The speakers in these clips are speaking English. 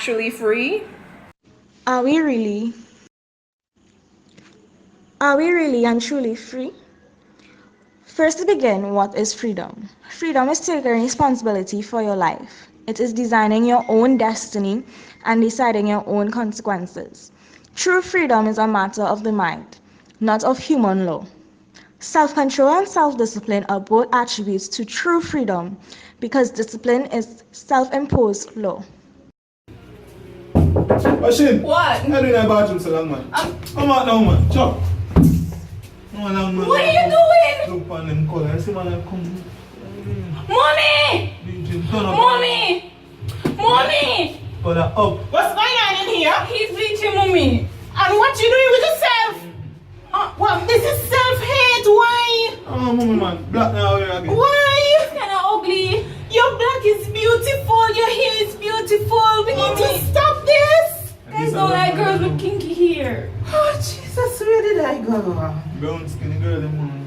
actually free? Are we really? Are we really and truly free? First to begin, what is freedom? Freedom is taking responsibility for your life. It is designing your own destiny and deciding your own consequences. True freedom is a matter of the mind, not of human law. Self-control and self-discipline are both attributes to true freedom because discipline is self-imposed law. Machine! What? I'm doing that bathroom so long, man. Come out now, man. Chop. Man, What are you doing? Look on them colors. See, man, come. Mommy! Mommy! Mommy! Pull that up. What's going on in here? He's bleaching mommy. And what you doing with yourself? Well, this is self-hate. Why? Oh, mommy, man. Black now here again. Why? It's kind of ugly. Your black is beautiful. Your hair is beautiful. We need to stop this. Guys don't like girls with kinky hair. Oh, Jesus, where did I go? Brown skinny girl, them man.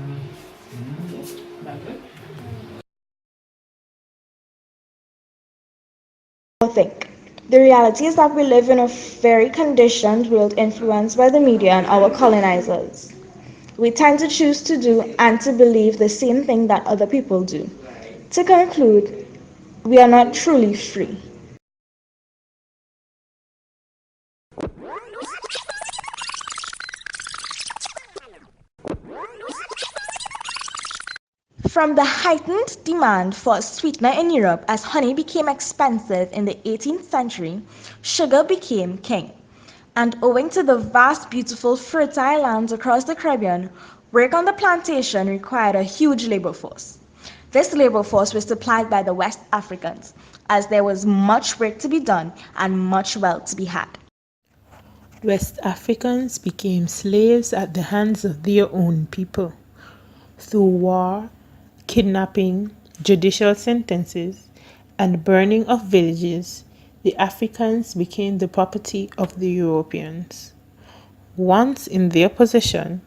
Think. The reality is that we live in a very conditioned world influenced by the media and our colonizers. We tend to choose to do and to believe the same thing that other people do. To conclude, we are not truly free. From the heightened demand for sweetener in Europe as honey became expensive in the 18th century, sugar became king. And owing to the vast, beautiful, fertile lands across the Caribbean, work on the plantation required a huge labor force. This labor force was supplied by the West Africans, as there was much work to be done and much wealth to be had. West Africans became slaves at the hands of their own people. Through war, kidnapping, judicial sentences, and burning of villages, the Africans became the property of the Europeans. Once in their possession,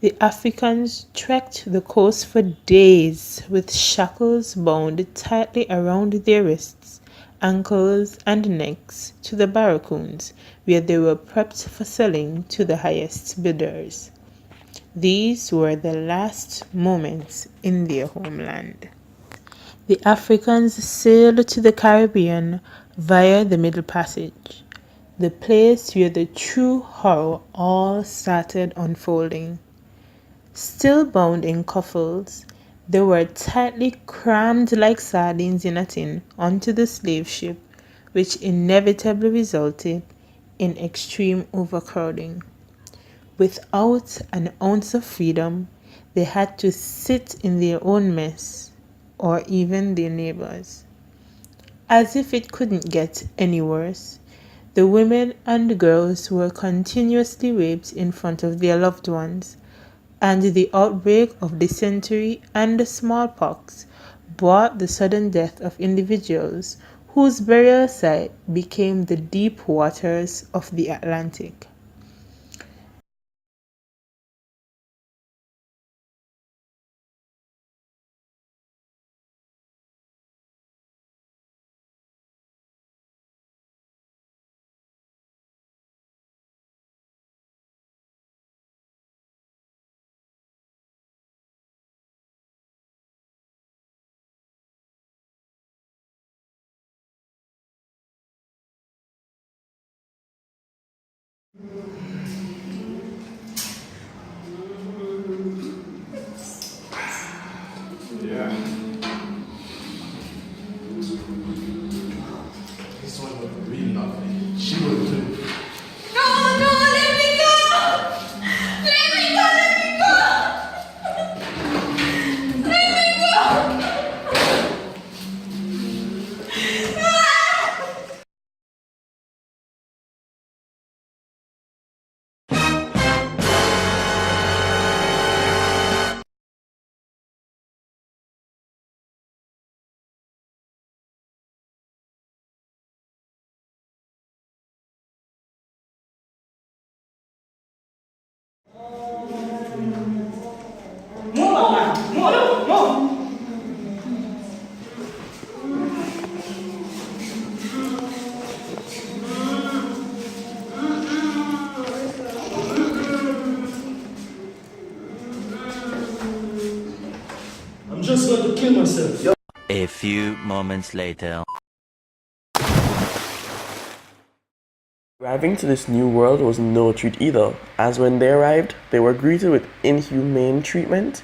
the Africans trekked the coast for days with shackles bound tightly around their wrists, ankles, and necks to the barracoons, where they were prepped for selling to the highest bidders. These were the last moments in their homeland. The Africans sailed to the Caribbean via the Middle Passage, the place where the true horror all started unfolding. Still bound in coffles, they were tightly crammed like sardines in a tin onto the slave ship, which inevitably resulted in extreme overcrowding. Without an ounce of freedom, they had to sit in their own mess, or even their neighbors. As if it couldn't get any worse, the women and girls were continuously raped in front of their loved ones, and the outbreak of dysentery and smallpox brought the sudden death of individuals whose burial site became the deep waters of the Atlantic. Yeah. This one was really lovely. She would too. just going to kill myself. A few moments later. Arriving to this new world was no treat either, as when they arrived, they were greeted with inhumane treatment,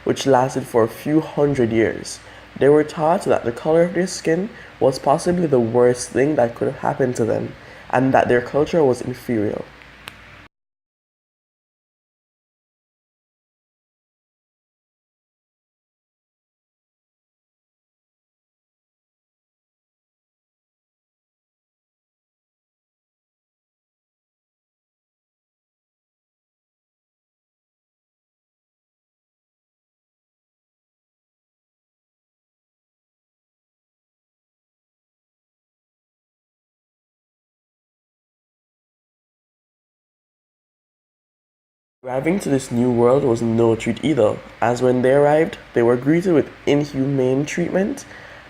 which lasted for a few hundred years. They were taught that the color of their skin was possibly the worst thing that could have happened to them, and that their culture was inferior. Arriving to this new world was no treat either, as when they arrived, they were greeted with inhumane treatment,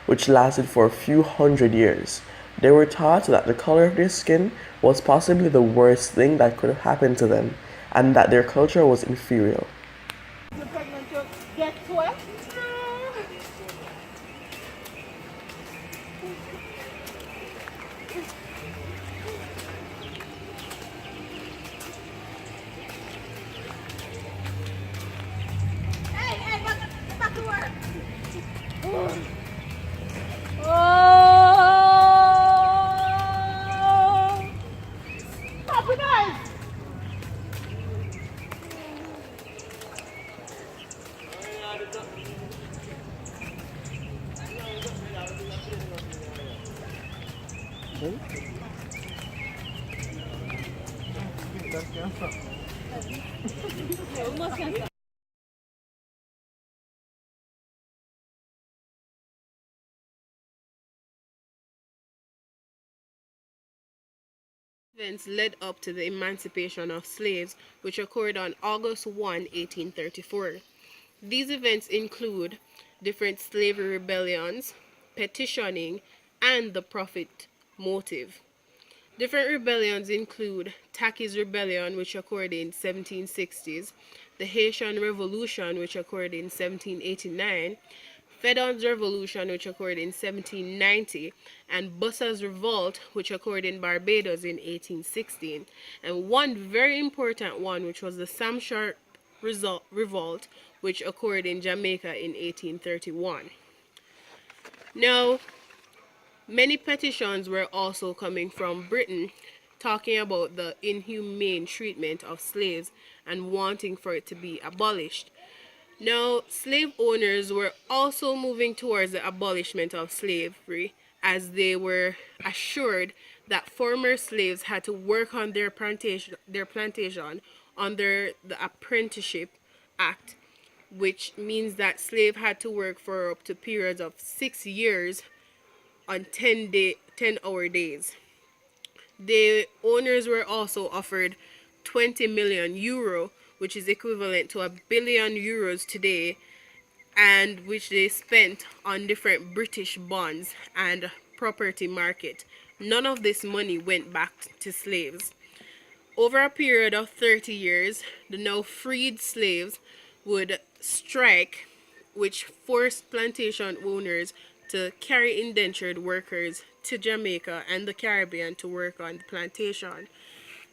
which lasted for a few hundred years. They were taught that the color of their skin was possibly the worst thing that could have happened to them, and that their culture was inferior. Get wet? Hey, back to work. Stop it, guys. Events led up to the emancipation of slaves, which occurred on August 1, 1834. These events include different slavery rebellions, petitioning, and the profit motive. Different rebellions include Taki's Rebellion, which occurred in 1760s, the Haitian Revolution, which occurred in 1789, Fedon's Revolution, which occurred in 1790, and Bussa's Revolt, which occurred in Barbados in 1816, and one very important one, which was the Sam Sharp Revolt, which occurred in Jamaica in 1831. Now, many petitions were also coming from Britain talking about the inhumane treatment of slaves and wanting for it to be abolished. Now, slave owners were also moving towards the abolishment of slavery, as they were assured that former slaves had to work on their plantation under the Apprenticeship Act, which means that slaves had to work for up to periods of 6 years on 10-hour days. The owners were also offered 20 million euro, which is equivalent to €1 billion today, and which they spent on different British bonds and property market. None of this money went back to slaves. Over a period of 30 years, the now freed slaves would strike, which forced plantation owners to carry indentured workers to Jamaica and the Caribbean to work on the plantation.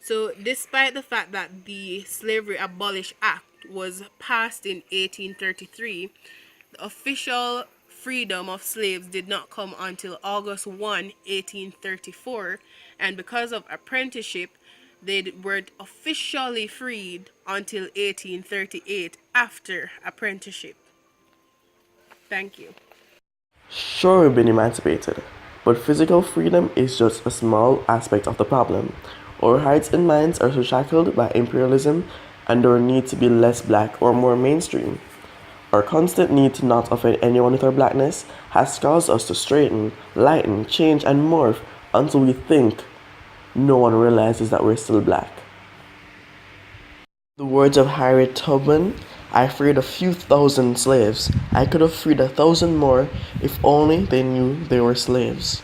So, despite the fact that the Slavery Abolish Act was passed in 1833, the official freedom of slaves did not come until August 1, 1834, and because of apprenticeship, they weren't officially freed until 1838 after apprenticeship. Thank you. Sure, we've been emancipated, but physical freedom is just a small aspect of the problem. Our hearts and minds are so shackled by imperialism and our need to be less black or more mainstream. Our constant need to not offend anyone with our blackness has caused us to straighten, lighten, change, and morph until we think no one realizes that we're still black. The words of Harriet Tubman, I freed a few thousand slaves. I could have freed 1,000 more if only they knew they were slaves.